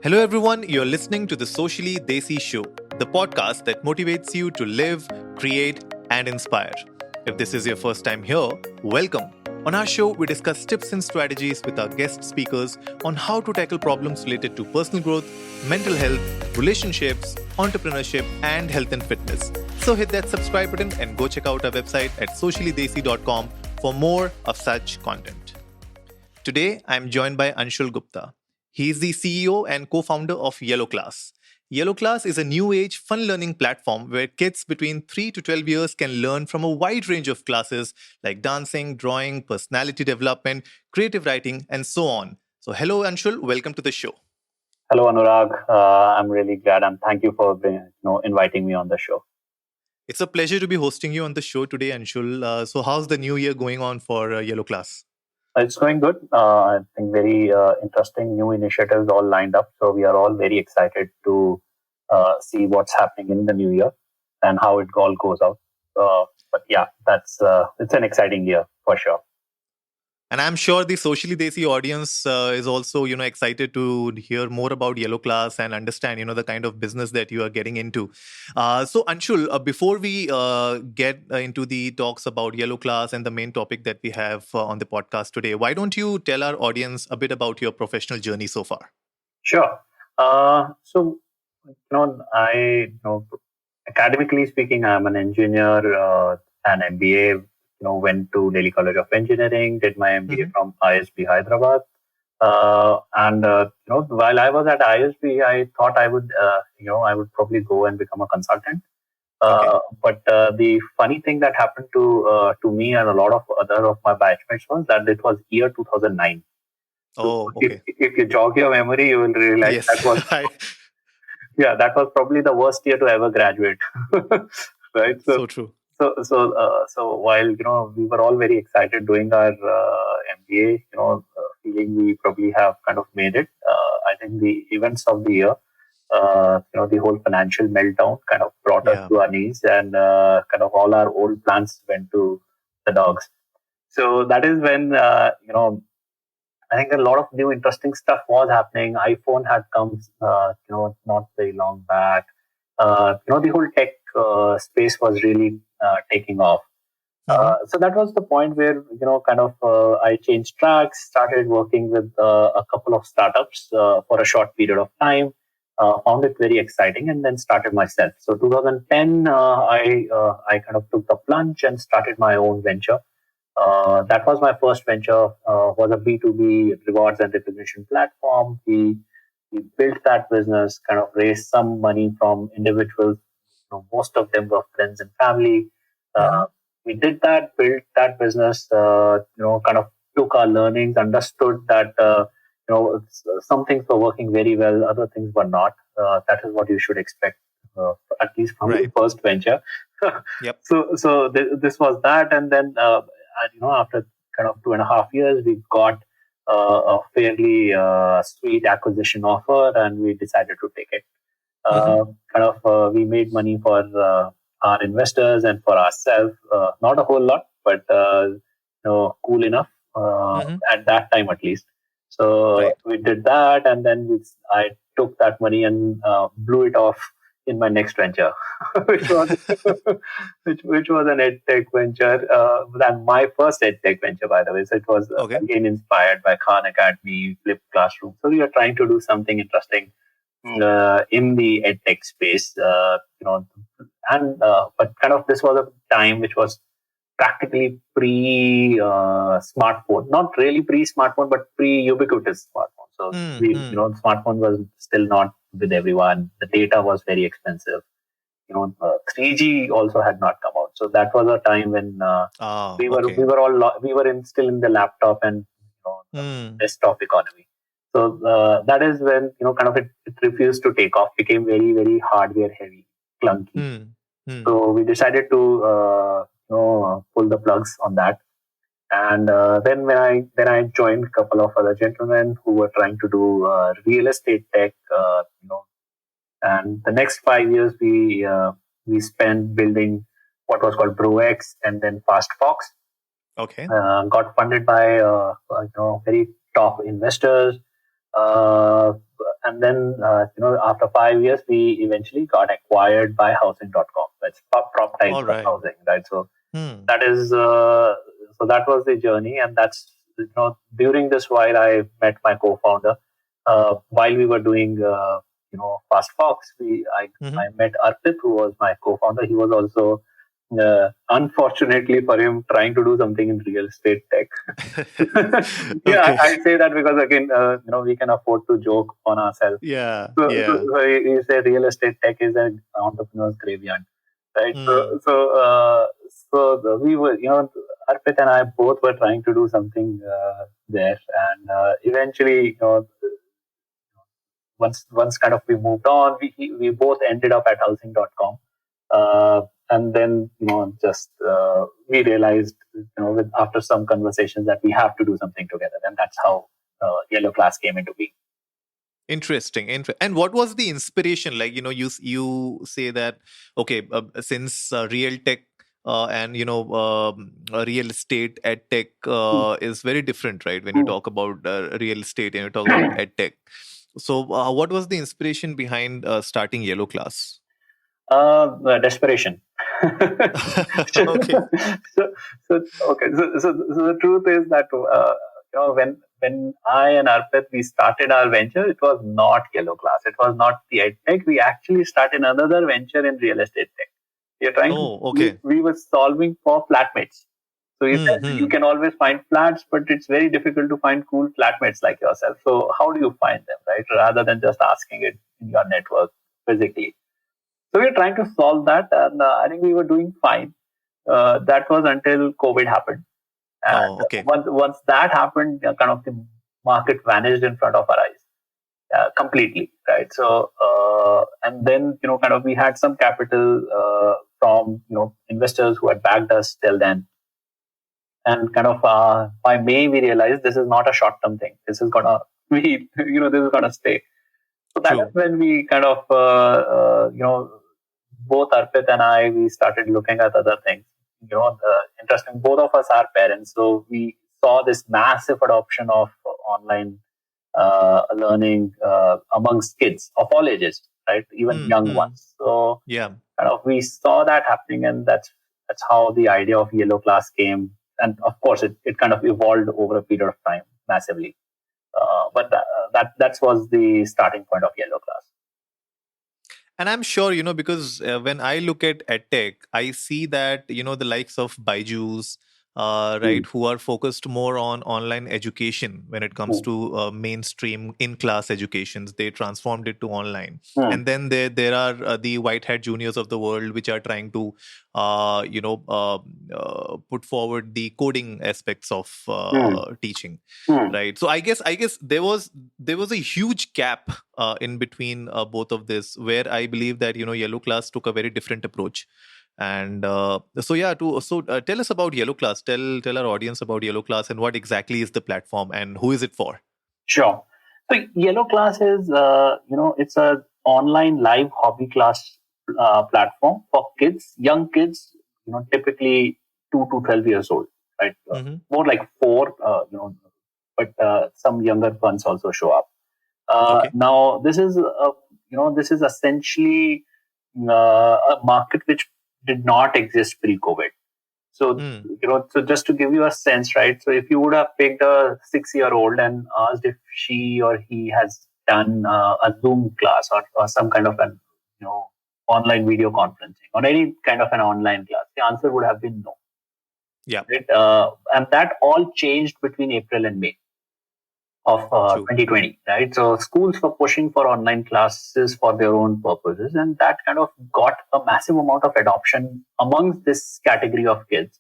Hello, everyone. You're listening to the Socially Desi Show, the podcast that motivates you to live, create, and inspire. If this is your first time here, welcome. On our show, we discuss tips and strategies with our guest speakers on how to tackle problems related to personal growth, mental health, relationships, entrepreneurship, and health and fitness. So hit that subscribe button and go check out our website at sociallydesi.com for more of such content. Today, I'm joined by Anshul Gupta. He is the CEO and co-founder of Yellow Class. Yellow Class is a new age fun learning platform where kids between 3 to 12 years can learn from a wide range of classes like dancing, drawing, personality development, creative writing, and so on. So, hello Anshul, welcome to the show. Hello, Anurag. I'm really glad and thank you for inviting me on the show. It's a pleasure to be hosting you on the show today, Anshul. So, how's the new year going on for Yellow Class? It's going good. I think very interesting new initiatives all lined up. So we are all very excited to see what's happening in the new year and how it all goes out. But yeah, it's an exciting year for sure. And I'm sure the Socially Desi audience is also, excited to hear more about Yellow Class and understand, the kind of business that you are getting into. So, Anshul, before we get into the talks about Yellow Class and the main topic that we have on the podcast today, why don't you tell our audience a bit about your professional journey so far? Sure. Academically speaking, I'm an engineer, an MBA. Went to Delhi College of Engineering, did my MBA from ISB Hyderabad. While I was at ISB, I thought I would probably go and become a consultant. But the funny thing that happened to me and a lot of other of my batchmates was that it was year 2009. So if you jog your memory, you will realize that was that was probably the worst year to ever graduate. Right? So true. So while we were all very excited doing our MBA, feeling we probably have kind of made it. I think the events of the year, the whole financial meltdown kind of brought us to our knees, and kind of all our old plans went to the dogs. So that is when I think a lot of new interesting stuff was happening. iPhone had come, not very long back. The whole tech space was really taking off. So that was the point where, I changed tracks, started working with a couple of startups for a short period of time, found it very exciting, and then started myself. So 2010, I kind of took the plunge and started my own venture. That was my first venture, was a B2B rewards and recognition platform. We built that business, kind of raised some money from individuals. Most of them were friends and family. We did that, built that business, kind of took our learnings, understood that, some things were working very well, other things were not. That is what you should expect, at least from the first venture. So this was that. And then, after kind of 2.5 years, we got a fairly sweet acquisition offer, and we decided to take it. We made money for our investors and for ourselves. Not a whole lot, but cool enough at that time at least. So we did that, and then I took that money and blew it off in my next venture, which was an edtech venture. And my first edtech venture, by the way. So it was again inspired by Khan Academy, Flip Classroom. So we are trying to do something interesting in the edtech space, but kind of this was a time which was practically pre-smartphone, not really pre-smartphone, but pre-ubiquitous smartphone. So the smartphone was still not with everyone. The data was very expensive. 3G also had not come out. So that was a time when we were still in the laptop and desktop economy. So that is when it refused to take off, became very, very hardware heavy, clunky. So we decided to pull the plugs on that. And then when I joined a couple of other gentlemen who were trying to do real estate tech, and the next 5 years we spent building what was called BroX and then FastFox. Got funded by very top investors. and then after 5 years, we eventually got acquired by Housing.com. That's prop type All of right. housing, right? So Hmm. that is so that was the journey, and that's during this while I met my co-founder. While we were doing Fast Fox, I Mm-hmm. met Arpit, who was my co-founder. He was also unfortunately for him trying to do something in real estate tech. Yeah, Okay. I say that because again, we can afford to joke on ourselves. Yeah. So, so, Yeah. so you say real estate tech is an entrepreneur's graveyard, right? Hmm. We were, Arpit and I both were trying to do something there, and eventually, once kind of we moved on, we both ended up at housing.com. And then, just we realized, after some conversations that we have to do something together. And that's how Yellow Class came into being. Interesting. And what was the inspiration? Like, you say that, okay, since real tech and real estate ed tech Hmm. is very different, right? When you Hmm. talk about real estate and you talk about ed tech. So, what was the inspiration behind starting Yellow Class? Desperation. Okay. so, so the truth is that when I and Arpit we started our venture, it was not Yellow Class. It was not the ed tech. We actually started another venture in real estate tech. We are trying to. Oh, okay. We were solving for flatmates. So you said you Hmm. can always find flats, but it's very difficult to find cool flatmates like yourself. So how do you find them, right? Rather than just asking it in your network physically. So we were trying to solve that, and I think we were doing fine. That was until COVID happened, and Oh, okay. once that happened, kind of the market vanished in front of our eyes completely, right? So and then kind of we had some capital from investors who had backed us till then, and kind of by May we realized this is not a short term thing. This is gonna we this is gonna stay. So that is True. when we kind of both Arpit and I, we started looking at other things. Interesting. Both of us are parents, so we saw this massive adoption of online learning amongst kids of all ages, right? Even young Hmm. ones. So Yeah. kind of we saw that happening, and that's how the idea of Yellow Class came. And of course, it kind of evolved over a period of time massively. But that was the starting point of Yellow Class. And I'm sure, because when I look at edtech, I see that, the likes of Byju's, Mm. right, who are focused more on online education when it comes Mm. to mainstream in-class educations. They transformed it to online. Mm. And then there are the white hat juniors of the world, which are trying to, put forward the coding aspects of Mm. teaching, Mm. right? So I guess there was a huge gap in between both of this, where I believe that Yellow Class took a very different approach. And so yeah, tell us about Yellow Class. Tell our audience about Yellow Class and what exactly is the platform and who is it for. Sure. So Yellow Class is, it's a online live hobby class platform for kids, young kids, typically 2 to 12 years old, right? Hmm. More like four, but some younger ones also show up. Okay. Now, this is essentially a market which did not exist pre-COVID. So, Hmm. so just to give you a sense, right? So, if you would have picked a 6-year-old and asked if she or he has done a Zoom class or some kind of an, online video conferencing or any kind of an online class, the answer would have been no. Yeah. Right? And that all changed between April and May of True. 2020, right? So schools were pushing for online classes for their own purposes, and that kind of got a massive amount of adoption amongst this category of kids,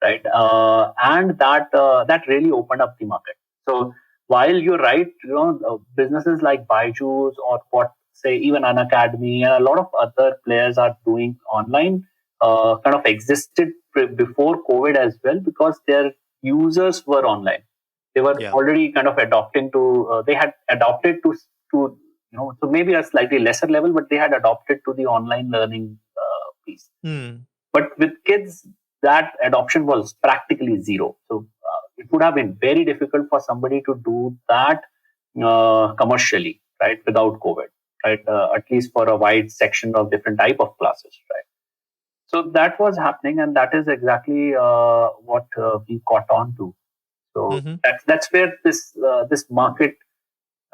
right? And that really opened up the market. So while you're right, businesses like Byju's or what say even an academy and a lot of other players are doing online, kind of existed before COVID as well because their users were online. They were Yeah. already kind of adopting to. They had adopted to so maybe a slightly lesser level, but they had adopted to the online learning piece. Hmm. But with kids, that adoption was practically zero. So it would have been very difficult for somebody to do that commercially, right, without COVID, right? At least for a wide section of different type of classes, right? So that was happening, and that is exactly what we caught on to. So Mm-hmm. that's where this market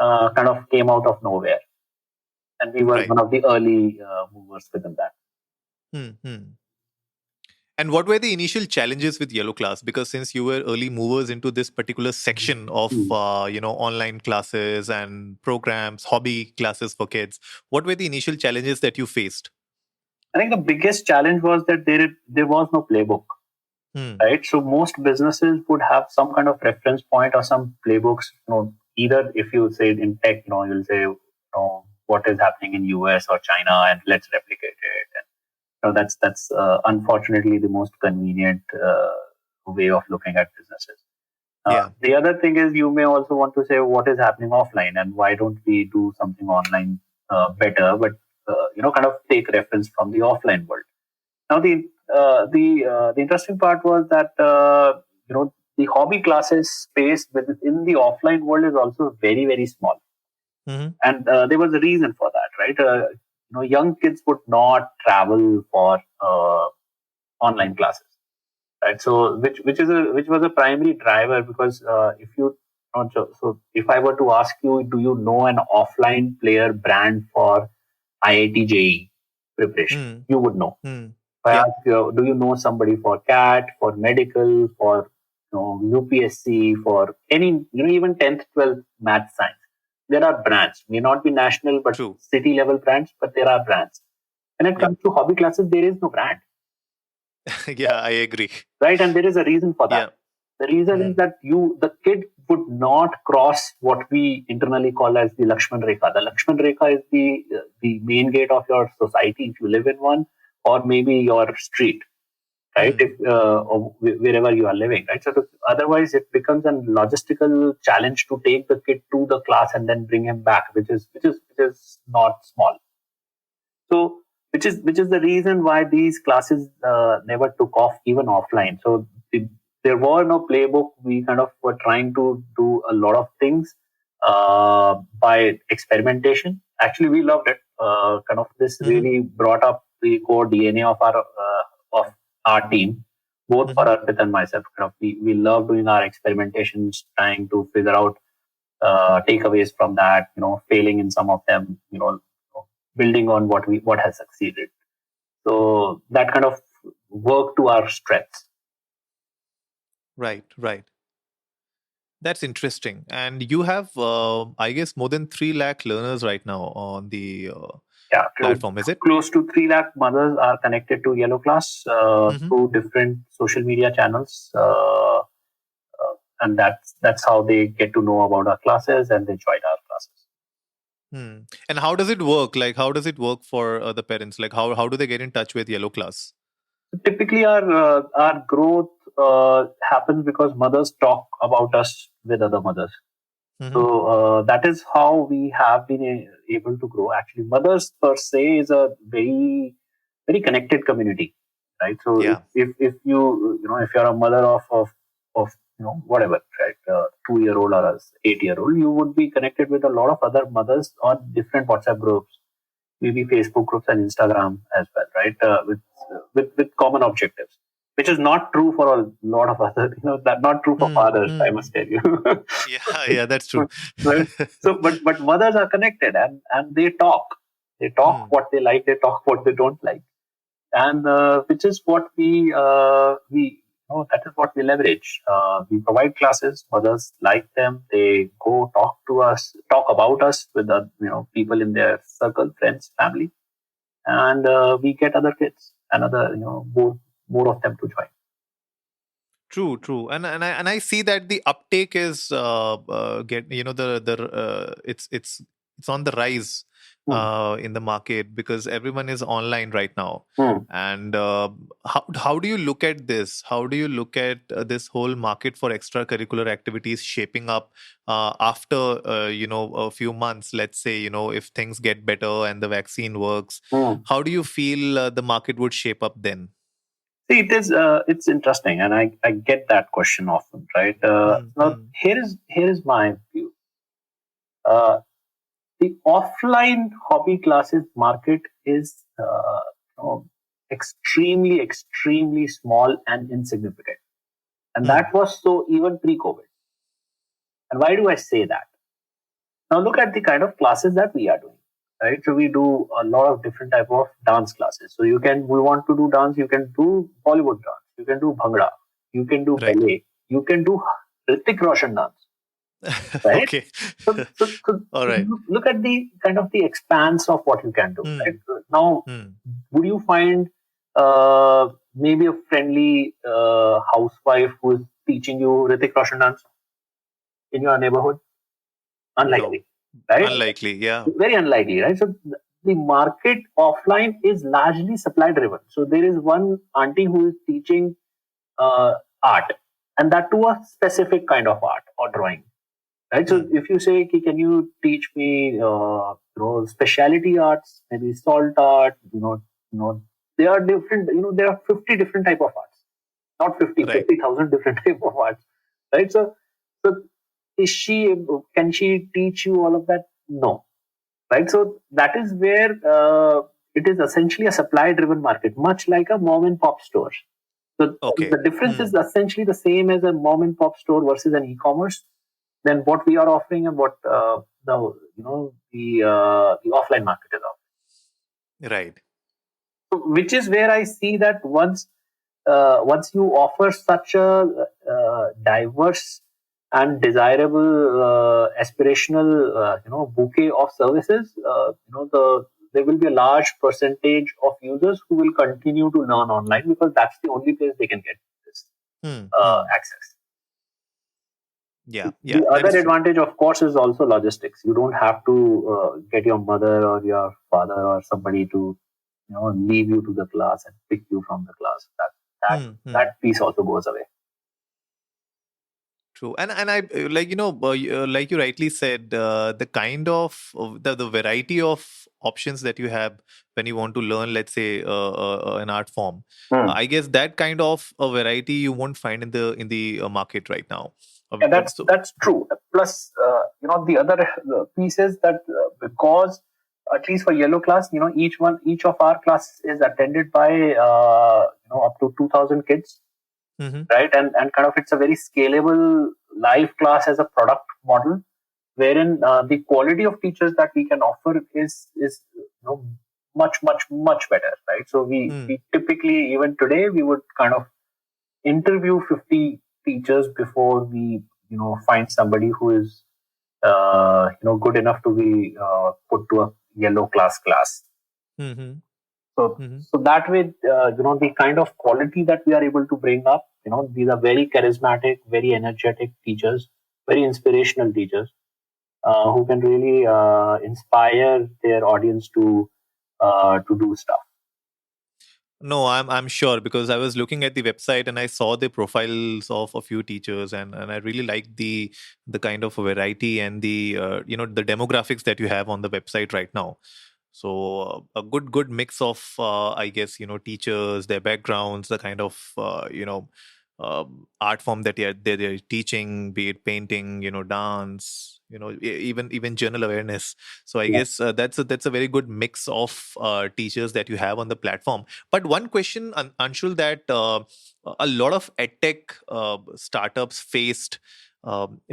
kind of came out of nowhere, and we were Right. one of the early movers within that. Mm-hmm. And what were the initial challenges with Yellow Class? Because since you were early movers into this particular section of, Hmm. online classes and programs, hobby classes for kids, what were the initial challenges that you faced? I think the biggest challenge was that there was no playbook, Hmm. right? So most businesses would have some kind of reference point or some playbooks. Either if you say in tech, you'll say, what is happening in US or China, and let's replicate it. And that's unfortunately the most convenient way of looking at businesses. Yeah. The other thing is you may also want to say what is happening offline and why don't we do something online better, but kind of take reference from the offline world. Now the interesting part was that the hobby classes space within the offline world is also very very small, Mm-hmm. and there was a reason for that, right? Young kids would not travel for online classes, right? So which was a primary driver because if you so if I were to ask you, do you know an offline player brand for IIT JEE preparation? Hmm. You would know. Hmm. If I Yeah. ask you, do you know somebody for CAT, for medical, for UPSC, for any even 10th, 12th math science? There are brands. May not be national, but True. city level brands, but there are brands. When it Yeah. comes to hobby classes, there is no brand, Yeah, I agree. right? And there is a reason for that. Yeah. The reason is Hmm. that the kid would not cross what we internally call as the Lakshman Rekha. The Lakshman Rekha is the main gate of your society if you live in one, or maybe your street, right? Hmm. If or wherever you are living, right? So otherwise, it becomes a logistical challenge to take the kid to the class and then bring him back, which is not small. So which is the reason why these classes never took off even offline. So there were no playbook. We kind of were trying to do a lot of things by experimentation. Actually, we loved it. Kind of this Mm-hmm. really brought up the core DNA of our team, both for Mm-hmm. Arpit and myself. Kind of we love doing our experimentations, trying to figure out takeaways from that. Failing in some of them. Building on what has succeeded. So that kind of work to our strengths. Right. Right. That's interesting. And you have, I guess, more than 3 lakh learners right now on the Yeah, platform, is it? close to 3 lakh mothers are connected to Yellow Class Mm-hmm. through different social media channels, and that's how they get to know about our classes and they join our classes. Hmm. And how does it work? Like, how does it work for the parents? Like, how do they get in touch with Yellow Class? Typically, our growth happens because mothers talk about us with other mothers. Mm-hmm. So that is how we have been able to grow. Actually, mothers per se is a very very connected community, right? So Yeah. if if you're a mother of whatever, right, 2-year-old or a 8-year-old, you would be connected with a lot of other mothers on different WhatsApp groups, maybe Facebook groups and Instagram as well, right? With common objectives, which is not true for a lot of other, that not true for Hmm. fathers, I Hmm. must tell you. Yeah. Yeah. That's true. Right? So, but mothers are connected and they talk. They talk Hmm. what they like. They talk what they don't like, and which is what we that is what we leverage. We provide classes. Mothers like them. They go talk about us with the people in their circle, friends, family, and we get other kids and other more of them to join. True, true, and I see that the uptake is get it's on the rise Hmm. in the market because everyone is online right now. Hmm. And how do you look at this? How do you look at this whole market for extracurricular activities shaping up after a few months? Let's say if things get better and the vaccine works, Hmm. how do you feel the market would shape up then? See, it's interesting, and I get that question often, right? Hmm, Now hmm, here is my view. Uh, the offline hobby classes market is extremely, extremely small and insignificant. And that was so even pre-COVID. And why do I say that? Now look at the kind of classes that we are doing. Right. So we do a lot of different type of dance classes. So we want to do dance, you can do Bollywood dance, you can do Bhangra, you can do Right. ballet, you can do Hrithik Roshan dance. Right. Okay. So All right. look at the kind of the expanse of what you can do. Right? Hmm. Now, Hmm. would you find maybe a friendly housewife who is teaching you Hrithik Roshan dance in your neighborhood? No. Unlikely, right? Unlikely. Yeah. Very unlikely, right? So the market offline is largely supply driven. So there is one auntie who is teaching art, and that to a specific kind of art or drawing. Right. So if you say, can you teach me, specialty arts, maybe salt art, they are different. There are 50 different type of arts, not 50, Right. 50,000 different type of arts. Right. So can she teach you all of that? No. Right. So that is where it is essentially a supply driven market, much like a mom and pop store. So Okay. the difference is essentially the same as a mom and pop store versus an e-commerce. Then what we are offering and what the offline market is offering. Right. So, which is where I see that once you offer such a diverse and desirable aspirational bouquet of services, there will be a large percentage of users who will continue to learn online because that's the only place they can get this access. Yeah. Yeah. The That other is true. advantage, of course, is also logistics. You don't have to get your mother or your father or somebody to, leave you to the class and pick you from the class. That piece also goes away. True, and I like you rightly said, the kind of the variety of options that you have when you want to learn, let's say, an art form. I guess that kind of a variety you won't find in the market right now. Yeah, So that's true. Plus, the other piece is that because at least for yellow class, each of our class is attended by up to 2,000 kids, right? And kind of it's a very scalable live class as a product model, wherein the quality of teachers that we can offer is much much better, right? So we typically, even today, we would kind of interview 50 teachers before we find somebody who is good enough to be put to a yellow class. So that way, the kind of quality that we are able to bring up, these are very charismatic, very energetic teachers, very inspirational teachers who can really inspire their audience to do stuff. No, I'm sure, because I was looking at the website and I saw the profiles of a few teachers, and I really like the kind of variety and the the demographics that you have on the website right now. So a good mix of I guess teachers, their backgrounds, the kind of art form that they're teaching, be it painting, dance, even general awareness. So I guess that's a very good mix of teachers that you have on the platform. But one question, Anshul, that a lot of edtech startups faced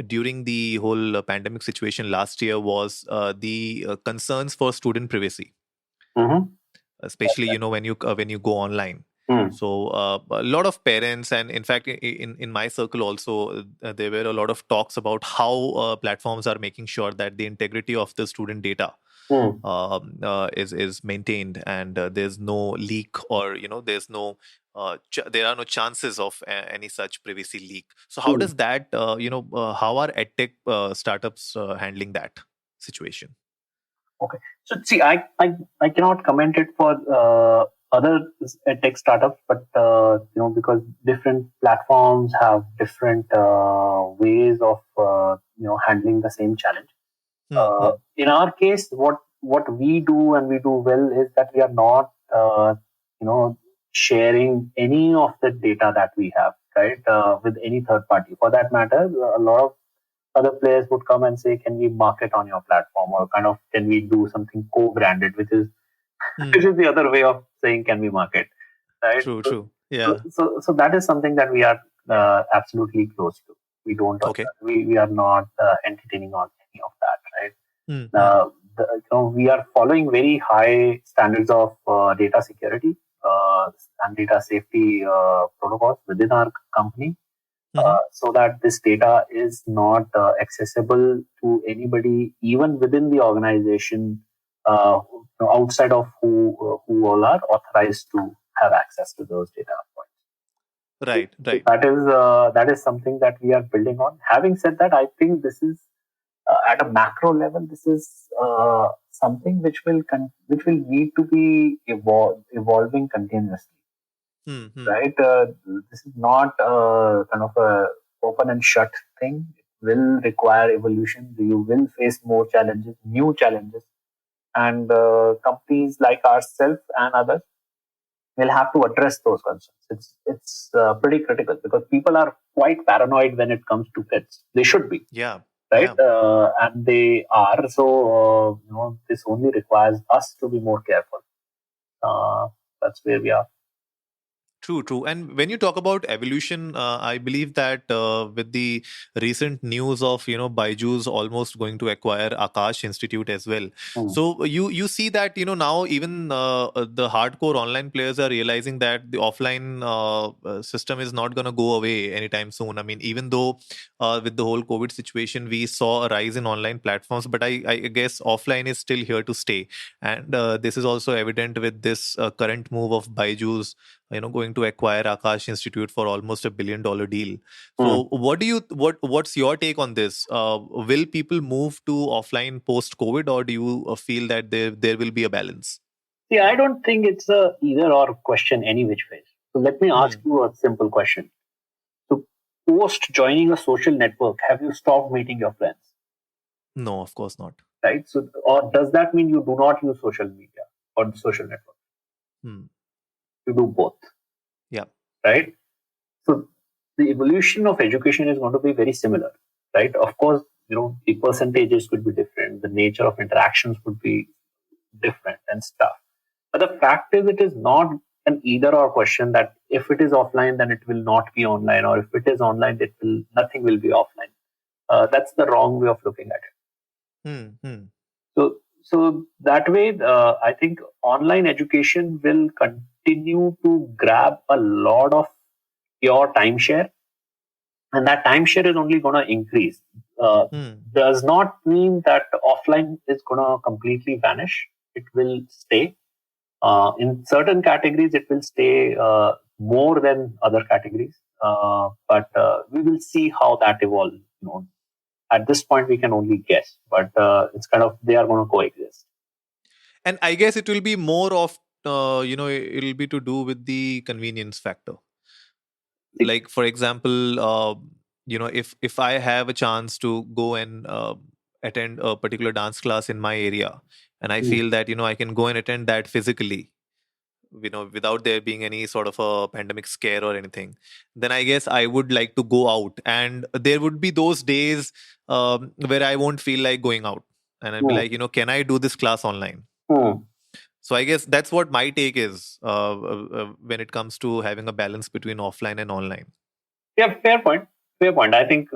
during the whole pandemic situation last year was the concerns for student privacy, especially when you go online. So a lot of parents, and in fact in my circle also, there were a lot of talks about how platforms are making sure that the integrity of the student data is maintained, and there's no leak, or there's no there are no chances of any such privacy leak. So how does that how are edtech startups handling that situation? Okay. So see, I cannot comment it for other tech startups, but because different platforms have different ways of handling the same challenge. In our case, what we do and we do well is that we are not sharing any of the data that we have, right, with any third party. For that matter, a lot of other players would come and say, can we market on your platform, or kind of can we do something co-branded, which is which Hmm. is the other way of saying can we market, right? True, So, true. Yeah. that is something that we are absolutely close to. We don't, Okay. we are not entertaining on any of that, right? Hmm. Hmm. We are following very high standards of data security and data safety protocols within our company, Hmm. so that this data is not accessible to anybody, even within the organization, outside of who all are authorized to have access to those data points. Right, So right. that is something that we are building on. Having said that, I think this is at a macro level, this is something which will need to be evolving continuously, Hmm. Hmm. right? This is not kind of a open and shut thing. It will require evolution. You will face more challenges, new challenges, and companies like ourselves and others will have to address those concerns. It's pretty critical because people are quite paranoid when it comes to pets. They should be, Yeah. right? Yeah. And they are. So this only requires us to be more careful. Uh, that's where we are. True, true. And when you talk about evolution, I believe that with the recent news of Byju's almost going to acquire Akash Institute as well. Hmm. So you see that now even the hardcore online players are realizing that the offline system is not going to go away anytime soon. I mean, even though with the whole COVID situation, we saw a rise in online platforms, but I guess offline is still here to stay. And this is also evident with this current move of Byju's going to acquire Akash Institute for almost $1 billion deal. Hmm. So what's your take on this? Will people move to offline post COVID, or do you feel that there will be a balance? See, I don't think it's a either or question any which way. So let me ask Hmm. you a simple question. So post joining a social network, have you stopped meeting your friends? No, of course not. Right? So, or does that mean you do not use social media or social network? Hmm. You do both, Yeah. right? So the evolution of education is going to be very similar, right? Of course, the percentages could be different, the nature of interactions would be different and stuff. But the fact is, it is not an either or question that if it is offline, then it will not be online, or if it is online, nothing will be offline. That's the wrong way of looking at it. Hmm. Hmm. So that way, I think online education will continue to grab a lot of your timeshare, and that timeshare is only going to increase. Uh, Hmm. does not mean that offline is going to completely vanish. It will stay. In certain categories, it will stay more than other categories. But we will see how that evolves. At this point, we can only guess, but it's kind of they are going to coexist. And I guess it will be more of it'll be to do with the convenience factor. See, Like for example, if I have a chance to go and attend a particular dance class in my area, and I mm, feel that I can go and attend that physically, without there being any sort of a pandemic scare or anything, then I guess I would like to go out, and there would be those days where I won't feel like going out, and I'll be mm, like, can I do this class online? mm. So I guess that's what my take is when it comes to having a balance between offline and online. Yeah, fair point. Fair point. I think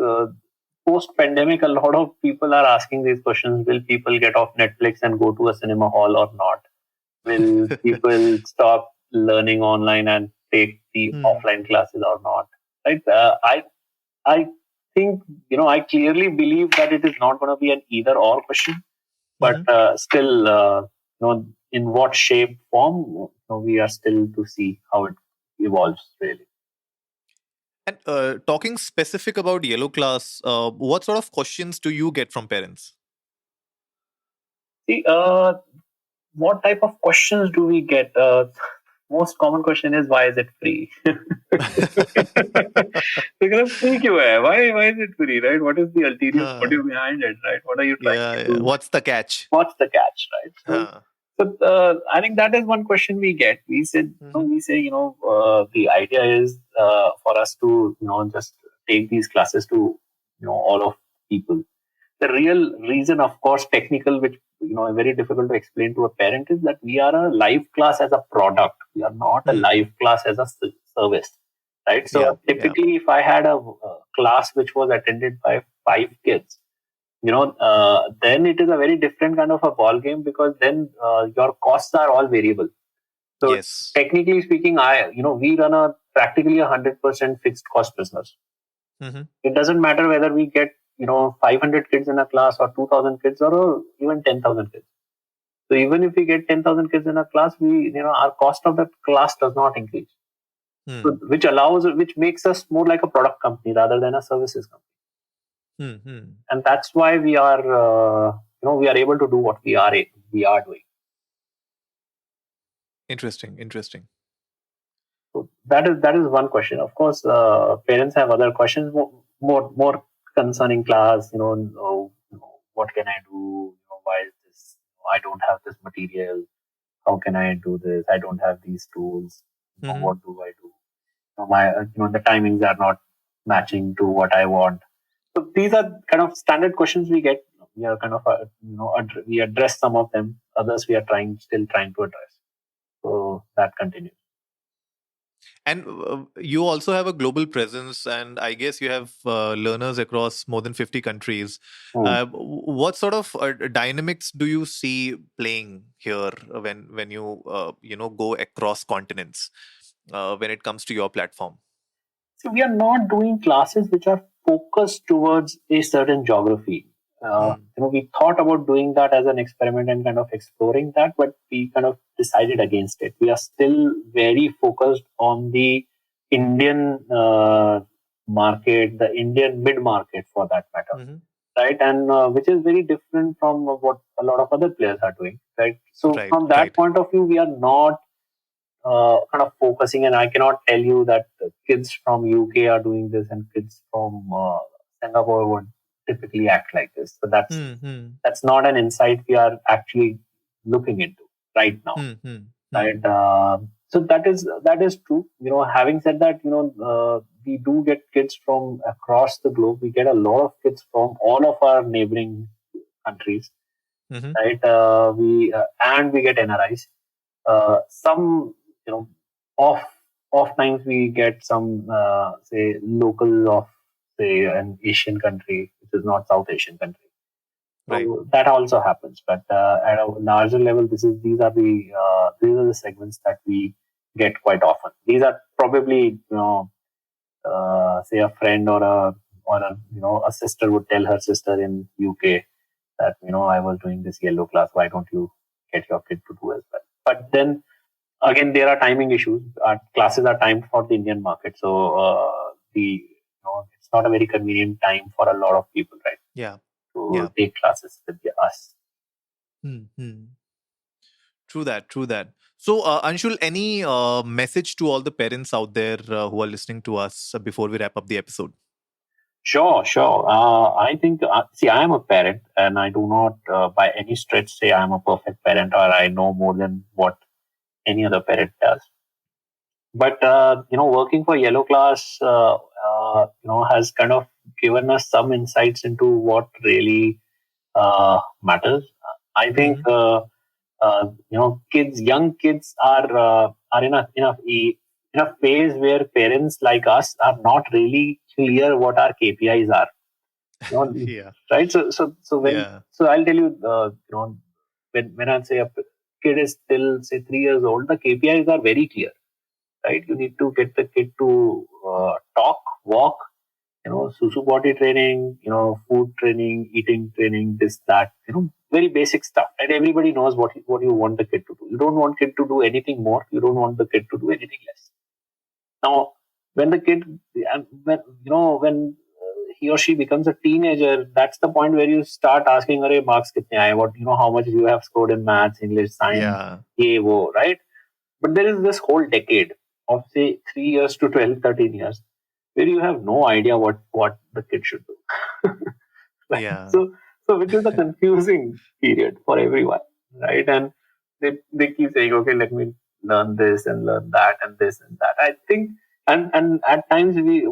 post-pandemic, a lot of people are asking these questions: will people get off Netflix and go to a cinema hall or not? Will people stop learning online and take the Hmm. offline classes or not? Right? I think I clearly believe that it is not going to be an either or question, but Mhm. still, in what shape, form, we are still to see how it evolves. Really. And talking specific about yellow class, what sort of questions do you get from parents? See, what type of questions do we get? Most common question is why is it free? Because free क्यों है? Why is it free? Right? What is the ulterior Huh. motive behind it? Right? What are you trying Yeah, to yeah. do? What's the catch? What's the catch? Right? Huh. I think that is one question we get. Mhm. We say, the idea is for us to, just take these classes to, all of people. The real reason, of course, technical, which very difficult to explain to a parent, is that we are a live class as a product. We are not a live class as a service, right? So Yeah. typically, if I had a class which was attended by 5 kids, then it is a very different kind of a ball game, because then your costs are all variable. So Yes. technically speaking, we run a practically 100% fixed cost business. Mm-hmm. It doesn't matter whether we get 500 kids in a class, or 2,000 kids, or even 10,000 kids. So even if we get 10,000 kids in a class, our cost of that class does not increase. So, which makes us more like a product company rather than a services company. And that's why we are able to do what we are doing. Interesting. So that is one question. Of course, parents have other questions, more concerning class. What can I do? Why is this? I don't have this material. How can I do this? I don't have these tools. What do I do? The timings are not matching to what I want. So these are kind of standard questions we get. We are kind of we address some of them. Others we are still trying to address. So that continues. And you also have a global presence, and I guess you have learners across more than 50 countries. What sort of dynamics do you see playing here when you go across continents when it comes to your platform? So we are not doing classes which are focused towards a certain geography. We thought about doing that as an experiment and kind of exploring that, but we kind of decided against it. We are still very focused on the Indian market, the Indian mid market for that matter, right? And which is very different from what a lot of other players are doing, right? So from that point of view, we are not kind of focusing, and I cannot tell you that kids from UK are doing this and kids from Singapore would typically act like this. So that's not an insight we are actually looking into right now, right? So that is true. Having said that, we do get kids from across the globe. We get a lot of kids from all of our neighboring countries, right? We get NRIs. Some off times we get some say local of say an Asian country which is not South Asian country. So that also happens, but at a larger level, these are the segments that we get quite often. These are probably say a friend or a sister would tell her sister in UK that I was doing this yellow class. Why don't you get your kid to do as well? But then again, there are timing issues. Our classes are timed for the Indian market, so it's not a very convenient time for a lot of people, right? To take classes with us. True that. So, Anshul, any message to all the parents out there who are listening to us before we wrap up the episode? Sure. I think, I am a parent, and I do not by any stretch say I am a perfect parent or I know more than what any other parent does. But working for Yellow Class, has kind of given us some insights into what really matters. I think young kids are in a phase where parents like us are not really clear what our KPIs are. Right. So I'll tell you, when I say a kid is still say 3 years old, the KPIs are very clear. Right, you need to get the kid to talk, walk, susu potty training, food training, eating training, this, that, very basic stuff. And everybody knows what you want the kid to do. You don't want kid to do anything more. You don't want the kid to do anything less. Now, when the kid, when he or she becomes a teenager, that's the point where you start asking, "Arey, marks kitne aaye? What, how much you have scored in maths, English, science, right?" But there is this whole decade of say 3 years to 12, 13 years where you have no idea what the kid should do. Right? So which is a confusing period for everyone, right? And they keep saying, okay, let me learn this and learn that and this and that. I think And at times we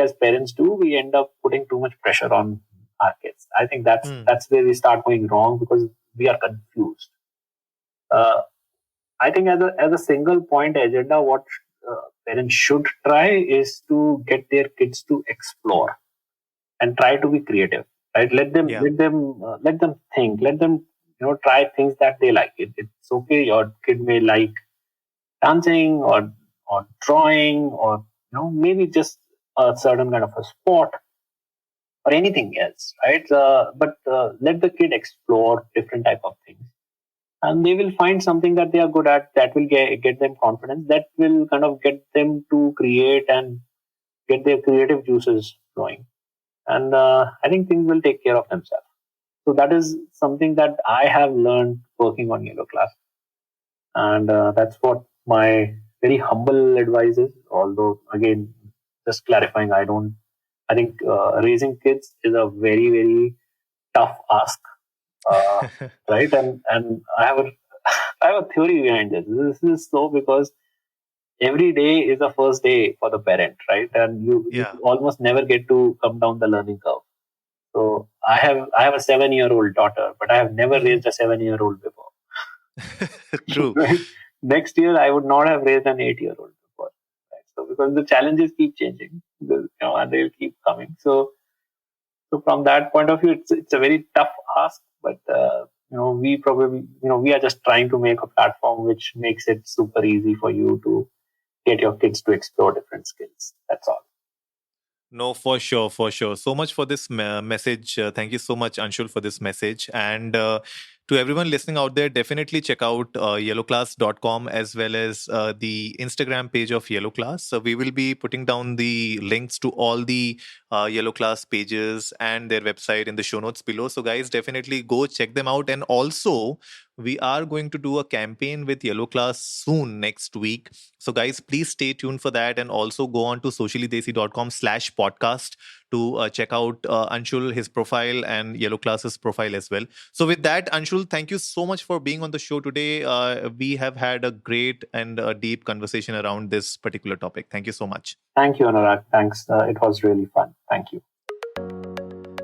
as parents do, we end up putting too much pressure on our kids. I think that's where we start going wrong, because we are confused. uh, I think as a single point agenda, what parents should try is to get their kids to explore and try to be creative. Right? Yeah. Let them think. Let them try things that they like. It's okay. Your kid may like dancing or drawing, or maybe just a certain kind of a sport or anything else. Right? But let the kid explore different type of things, and they will find something that they are good at, that will get them confidence, that will kind of get them to create and get their creative juices flowing. And I think things will take care of themselves. So that is something that I have learned working on Yellow Class. And that's what my very humble advice is. Although, again, just clarifying, I think raising kids is a very, very tough ask. Uh, right? And I have a theory behind this. This is so because every day is the first day for the parent, right? And you Yeah. almost never get to come down the learning curve. So I have a 7-year-old daughter, but I have never Mhm. raised a 7-year-old before. True. Right? Next year I would not have raised an 8-year-old before. Right? So because the challenges keep changing, and they'll keep coming. So from that point of view, it's a very tough ask, but we probably we are just trying to make a platform which makes it super easy for you to get your kids to explore different skills. That's all. No, for sure, for sure. So much for this message. Thank you so much, Anshul, for this message. And to everyone listening out there, definitely check out yellowclass.com as well as the Instagram page of Yellow Class. So we will be putting down the links to all the Yellow Class pages and their website in the show notes below. So, guys, definitely go check them out. And also, we are going to do a campaign with Yellow Class soon next week. So, guys, please stay tuned for that, and also go on to sociallydesi.com/podcast to check out Anshul, his profile, and Yellow Class's profile as well. So, with that, Anshul, thank you so much for being on the show today. We have had a great and deep conversation around this particular topic. Thank you so much. Thank you, Anurag. Thanks. It was really fun. Thank you.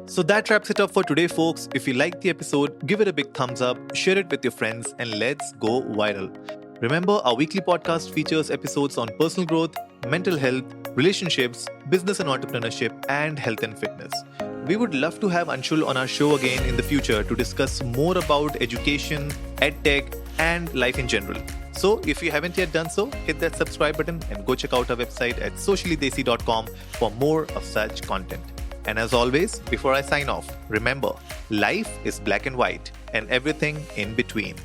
So that wraps it up for today, folks. If you liked the episode, give it a big thumbs up, share it with your friends, and let's go viral. Remember, our weekly podcast features episodes on personal growth, mental health, relationships, business and entrepreneurship, and health and fitness. We would love to have Anshul on our show again in the future to discuss more about education, edtech, and life in general. So, if you haven't yet done so, hit that subscribe button and go check out our website at sociallydesi.com for more of such content. And as always, before I sign off, remember, life is black and white and everything in between.